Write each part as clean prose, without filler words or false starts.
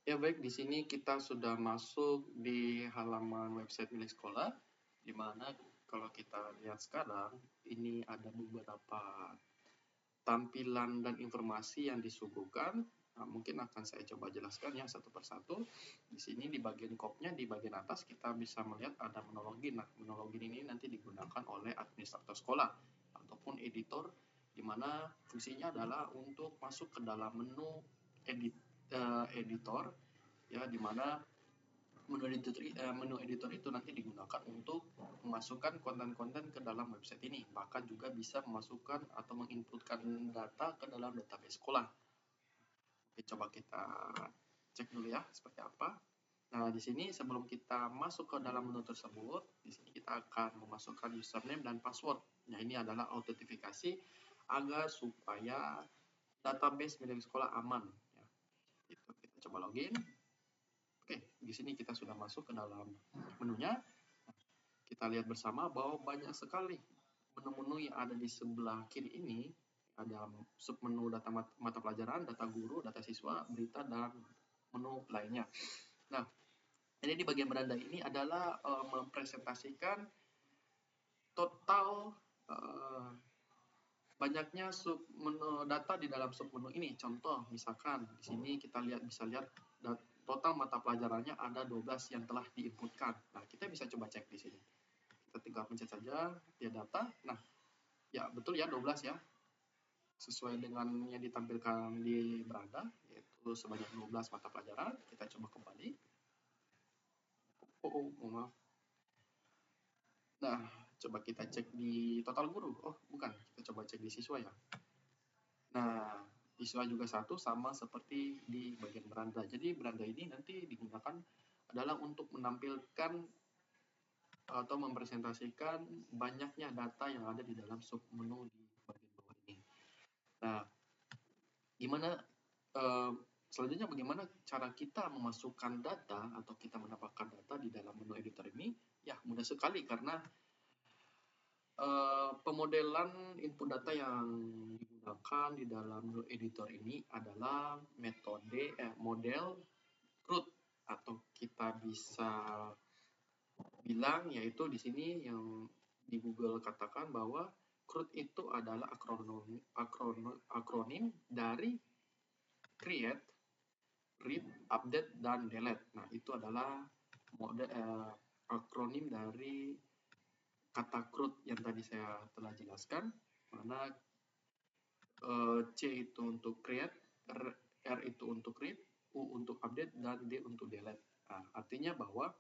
Ya baik, di sini kita sudah masuk di halaman website milik sekolah, di mana kalau kita lihat sekarang, ini ada beberapa tampilan dan informasi yang disuguhkan. Nah, mungkin akan saya coba jelaskan ya satu persatu. Di sini di bagian kopnya, di bagian atas kita bisa melihat ada menu login. Nah, menu login ini nanti digunakan oleh administrator sekolah ataupun editor, di mana fungsinya adalah untuk masuk ke dalam menu editor, ya, di mana menu editor itu nanti digunakan untuk memasukkan konten-konten ke dalam website ini, bahkan juga bisa memasukkan atau menginputkan data ke dalam database sekolah. Oke, coba kita cek dulu ya seperti apa. Nah, di sini sebelum kita masuk ke dalam menu tersebut, di sini kita akan memasukkan username dan password. Nah, ini adalah autentifikasi agar supaya database milik sekolah aman. Ya, itu kita coba login. Oke, di sini kita sudah masuk ke dalam menunya. Kita lihat bersama bahwa banyak sekali menu-menu yang ada di sebelah kiri ini. Ada submenu data mata pelajaran, data guru, data siswa, berita, dan menu lainnya. Nah, ini di bagian beranda ini adalah mempresentasikan total banyaknya submenu data di dalam submenu ini. Contoh, misalkan di sini kita bisa lihat total mata pelajarannya ada 12 yang telah diinputkan. Nah, kita bisa coba cek di sini. Kita tinggal pencet saja dia data. Nah, ya betul ya 12 ya. Sesuai dengan yang ditampilkan di beranda, yaitu sebanyak 12 mata pelajaran. Kita coba kembali. Maaf. Nah, coba kita cek di total guru. Oh, bukan. Kita coba cek di siswa ya. Nah, siswa juga satu sama seperti di bagian beranda. Jadi beranda ini nanti digunakan adalah untuk menampilkan atau mempresentasikan banyaknya data yang ada di dalam submenu di bagian bawah ini. Nah, gimana selanjutnya bagaimana cara kita memasukkan data atau kita menambahkan data di dalam menu editor ini? Ya, mudah sekali karena pemodelan input data yang digunakan di dalam menu editor ini adalah model CRUD, atau kita bisa bilang yaitu di sini yang di Google katakan bahwa CRUD itu adalah akronim dari create, read, update, dan delete. Nah, itu adalah akronim dari kata CRUD yang tadi saya telah jelaskan, mana C itu untuk create, R itu untuk read, U untuk update, dan D untuk delete. Nah, artinya bahwa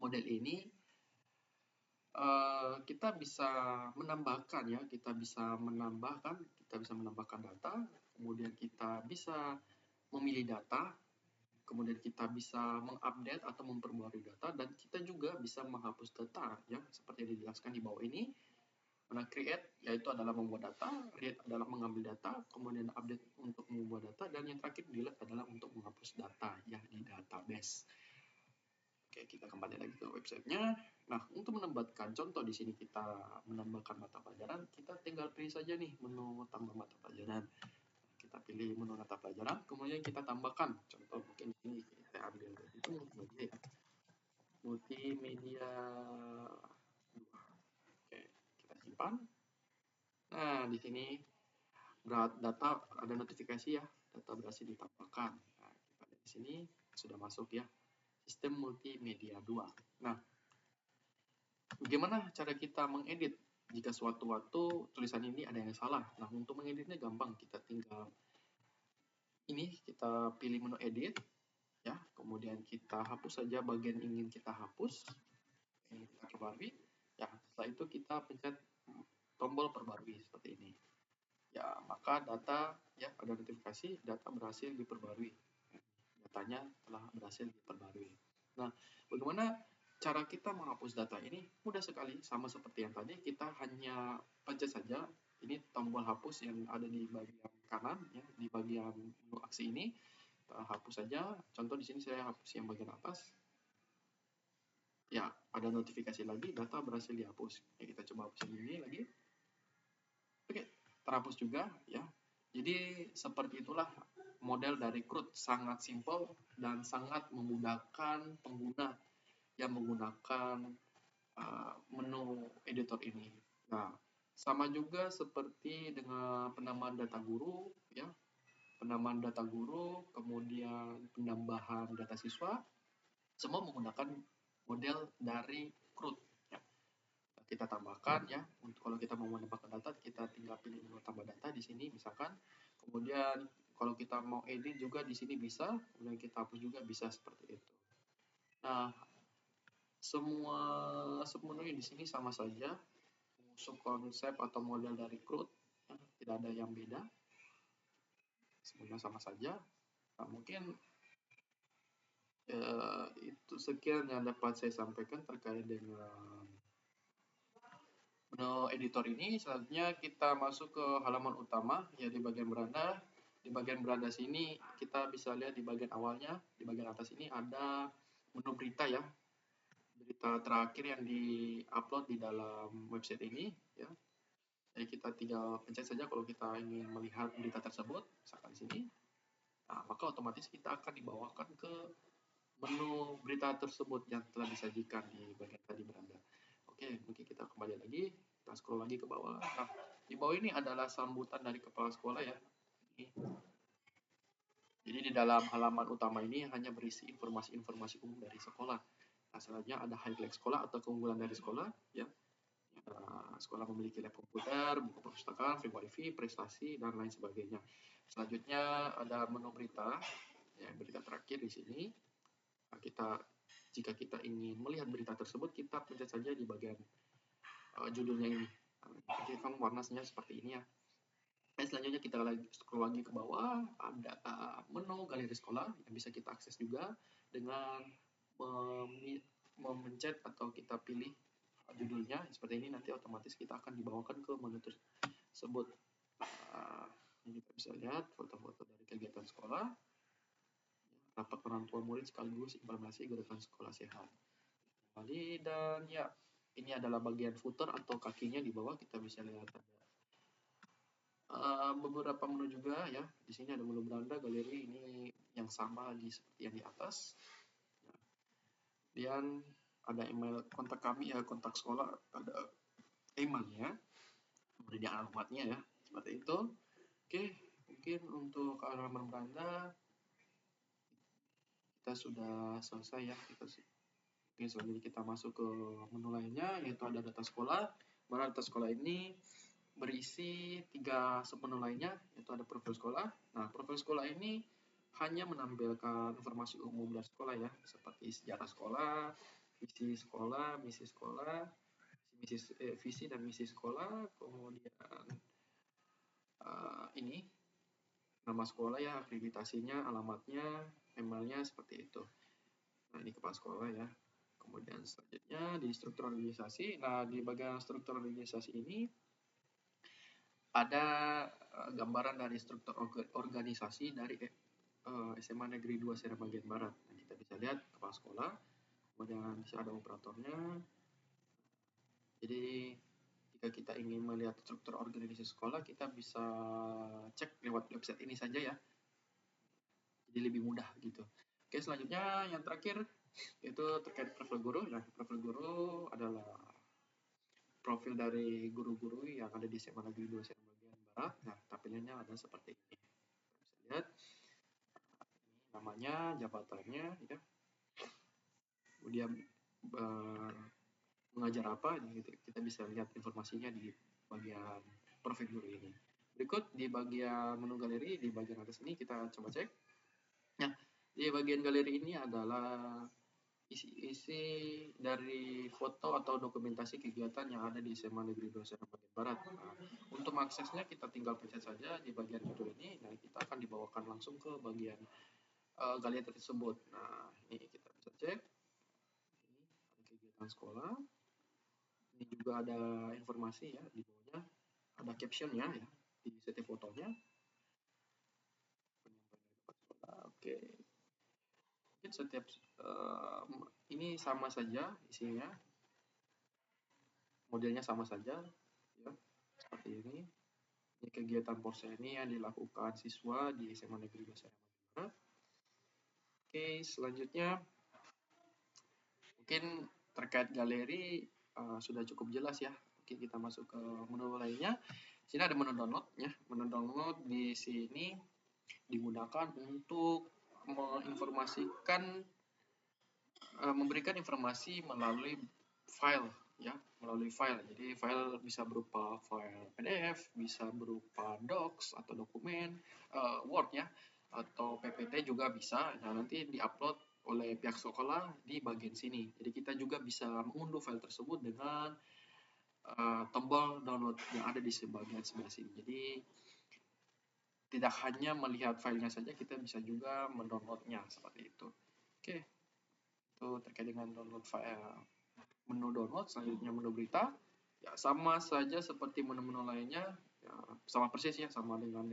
model ini kita bisa menambahkan ya, kita bisa menambahkan data, kemudian kita bisa memilih data, kemudian kita bisa mengupdate atau memperbarui data, dan kita juga bisa menghapus data ya, seperti yang dijelaskan di bawah ini. Mana create yaitu adalah membuat data, read adalah mengambil data, kemudian update untuk membuat data, dan yang terakhir delete adalah untuk menghapus data ya di database. Oke, kita kembali lagi ke websitenya. Nah, untuk menambahkan contoh di sini kita menambahkan mata pelajaran, kita tinggal pilih saja nih menu tambah mata pelajaran. Kita pilih menu mata pelajaran, kemudian kita tambahkan. Contoh mungkin di sini kita ambil itu multimedia 2. Oke, kita simpan. Nah, di sini data ada notifikasi ya, data berhasil ditambahkan. Nah, kita lihat di sini sudah masuk ya, sistem multimedia 2. Nah, bagaimana cara kita mengedit jika suatu waktu tulisan ini ada yang salah? Nah, untuk mengeditnya gampang, kita tinggal ini, kita pilih menu edit, ya, kemudian kita hapus saja bagian ingin kita hapus, ini kita perbarui, ya, setelah itu kita pencet tombol perbarui seperti ini. Ya, maka data ya ada notifikasi data berhasil diperbarui. Datanya telah berhasil diperbarui. Nah, bagaimana cara kita menghapus data ini? Mudah sekali, sama seperti yang tadi, kita hanya pencet saja ini tombol hapus yang ada di bagian kanan ya, di bagian menu aksi ini. Kita hapus saja. Contoh di sini saya hapus yang bagian atas. Ya, ada notifikasi lagi data berhasil dihapus. Ya, kita coba hapus ini lagi. Oke, terhapus juga ya. Jadi seperti itulah model dari CRUD, sangat simple dan sangat memudahkan pengguna yang menggunakan menu editor ini. Nah, sama juga seperti dengan penambahan data guru, ya, penambahan data guru, kemudian penambahan data siswa, semua menggunakan model dari CRUD. Ya. Kita tambahkan ya, untuk kalau kita mau menambahkan data, kita tinggal pilih menu tambah data di sini, misalkan. Kemudian kalau kita mau edit juga di sini bisa, kemudian kita hapus juga bisa seperti itu. Nah, semua submenu di sini sama saja, mengusung konsep atau model dari CRUD, ya, tidak ada yang beda, semuanya sama saja. Nah, mungkin itu sekian yang dapat saya sampaikan terkait dengan menu editor ini. Selanjutnya kita masuk ke halaman utama, ya, di bagian beranda. Di bagian beranda sini kita bisa lihat di bagian awalnya, di bagian atas ini ada menu berita ya, berita terakhir yang di-upload di dalam website ini, ya. Jadi kita tinggal pencet saja kalau kita ingin melihat berita tersebut, misalkan di sini. Nah, maka otomatis kita akan dibawakan ke menu berita tersebut yang telah disajikan di bagian tadi beranda. Oke, mungkin kita kembali lagi, kita scroll lagi ke bawah. Nah, di bawah ini adalah sambutan dari kepala sekolah ya. Jadi di dalam halaman utama ini hanya berisi informasi-informasi umum dari sekolah. Nah, selanjutnya ada highlight sekolah atau keunggulan dari sekolah ya. Sekolah memiliki lab komputer, buku perpustakaan, free wifi, prestasi, dan lain sebagainya. Selanjutnya ada menu berita, ya, berita terakhir di sini. Nah, jika kita ingin melihat berita tersebut, kita pencet saja di bagian judulnya ini. Jadi kan warnanya seperti ini ya. Dan selanjutnya kita scroll lagi ke bawah, ada menu galeri sekolah yang bisa kita akses juga dengan memencet atau kita pilih judulnya seperti ini, nanti otomatis kita akan dibawakan ke menu tersebut. Ini kita bisa lihat foto-foto dari kegiatan sekolah, rapat orang tua murid sekaligus informasi gerakan sekolah sehat. Dan ya, ini adalah bagian footer atau kakinya di bawah, kita bisa lihat ada beberapa menu juga ya. Di sini ada menu beranda, galeri, ini yang sama seperti yang di atas. Dan ada email kontak kami ya, kontak sekolah, ada emailnya, kemudian alamatnya ya, seperti itu. Oke, mungkin untuk halaman beranda kita sudah selesai ya. Oke, selanjutnya kita masuk ke menu lainnya, yaitu ada data sekolah. Mana data sekolah ini berisi 3 submenu lainnya, yaitu ada profil sekolah. Nah, profil sekolah ini hanya menampilkan informasi umum dari sekolah ya, seperti sejarah sekolah, visi sekolah, misi sekolah, visi dan misi sekolah, kemudian ini nama sekolah ya, akreditasinya, alamatnya, emailnya, seperti itu. Nah, ini kepala sekolah ya. Kemudian selanjutnya di struktur organisasi. Nah, di bagian struktur organisasi ini ada gambaran dari struktur organisasi dari SMA Negeri 2 Seram bagian Barat. Nah, kita bisa lihat kepala sekolah, kemudian bisa ada operatornya. Jadi jika kita ingin melihat struktur organisasi sekolah, kita bisa cek lewat website ini saja ya. Jadi lebih mudah gitu. Oke, selanjutnya yang terakhir itu terkait profil guru. Nah, profil guru adalah profil dari guru-guru yang ada di SMA Negeri 2 Seram bagian Barat. Nah, tampilannya ada seperti ini. Kita bisa lihat ini namanya, jabatannya ya. Kemudian mengajar apa, kita bisa lihat informasinya di bagian profil guru ini. Berikut di bagian menu galeri, di bagian atas ini kita coba cek. Nah, di bagian galeri ini adalah isi-isi dari foto atau dokumentasi kegiatan yang ada di SMA Negeri 2 Seram bagian Barat. Nah, untuk aksesnya kita tinggal pencet saja di bagian judul ini, nah kita akan dibawakan langsung ke bagian galeri tersebut. Nah, ini kita bisa cek. Ini ada kegiatan sekolah. Ini juga ada informasi ya di bawahnya, ada captionnya ya di setiap fotonya. Oke, mungkin setiap ini sama saja isinya, modelnya sama saja ya, seperti ini. kegiatan porseni yang dilakukan siswa di SMA Negeri 2 Serang Madura. Oke, selanjutnya mungkin terkait galeri sudah cukup jelas ya. Oke, kita masuk ke menu lainnya. Di sini ada menu download ya. Menu download di sini digunakan untuk menginformasikan memberikan informasi melalui file ya, melalui file. Jadi file bisa berupa file PDF, bisa berupa docs atau dokumen Word ya, atau PPT juga bisa. Nah, nanti diupload oleh pihak sekolah di bagian sini. Jadi kita juga bisa mengunduh file tersebut dengan tombol download yang ada di bagian sebelah sini. Jadi tidak hanya melihat filenya saja, kita bisa juga mendownloadnya seperti itu. Oke, itu terkait dengan download file. Menu download, selanjutnya menu berita. Ya, sama saja seperti menu-menu lainnya, ya, sama persis ya, sama dengan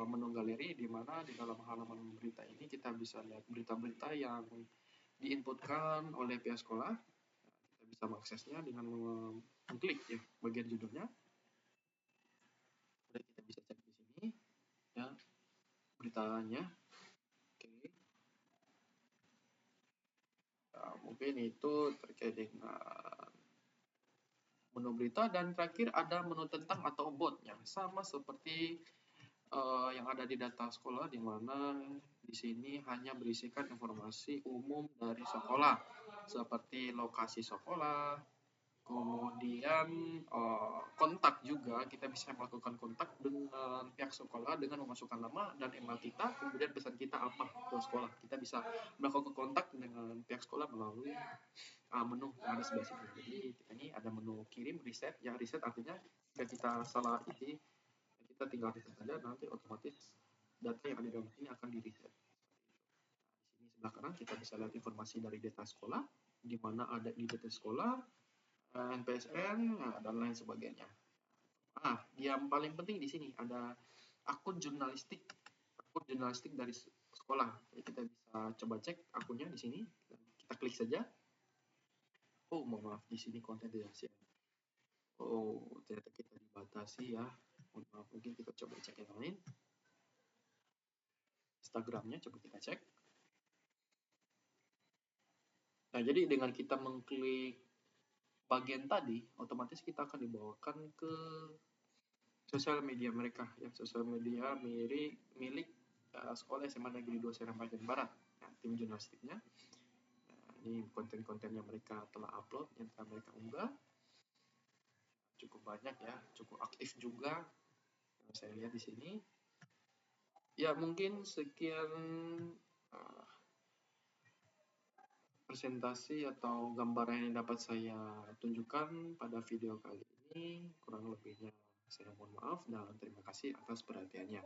menu galeri, di mana di dalam halaman berita ini kita bisa lihat berita-berita yang diinputkan oleh pihak sekolah. Kita bisa mengaksesnya dengan mengklik ya bagian judulnya. Kemudian kita bisa cek di sini ya beritanya. Oke. Ya, mungkin itu terkait dengan menu berita, dan terakhir ada menu tentang atau about yang sama seperti yang ada di data sekolah, di mana di sini hanya berisikan informasi umum dari sekolah seperti lokasi sekolah, kemudian kontak juga, kita bisa melakukan kontak dengan pihak sekolah dengan memasukkan nama dan email kita, kemudian pesan kita apa ke sekolah. Kita bisa melakukan kontak dengan pihak sekolah melalui menu yang ada sebelah sini. Jadi ini ada menu kirim reset, yang reset artinya jika kita salah isi, kita tinggal reset saja, nanti otomatis data yang ada di dalam sini akan di reset. Di sini sebelah kanan kita bisa lihat informasi dari data sekolah, di mana ada di data sekolah, NPSN, dan lain sebagainya. Yang paling penting di sini ada akun jurnalistik dari sekolah. Jadi kita bisa coba cek akunnya di sini. Kita klik saja. Oh, maaf, di sini konten tidak siap. Oh, ternyata kita dibatasi ya. Maaf, mungkin kita coba cek yang lain. Instagramnya coba kita cek. Nah, jadi dengan kita mengklik bagian tadi, otomatis kita akan dibawakan ke sosial media mereka, ya, sosial media milik sekolah SMA Negeri 2 Serang Bagian Barat. Nah, tim jurnalistiknya. Nah, ini konten-konten yang mereka telah upload, yang telah mereka unggah. Cukup banyak ya, cukup aktif juga. Yang saya lihat di sini. Ya, mungkin sekian presentasi atau gambaran yang dapat saya tunjukkan pada video kali ini. Kurang lebihnya saya mohon maaf dan terima kasih atas perhatiannya.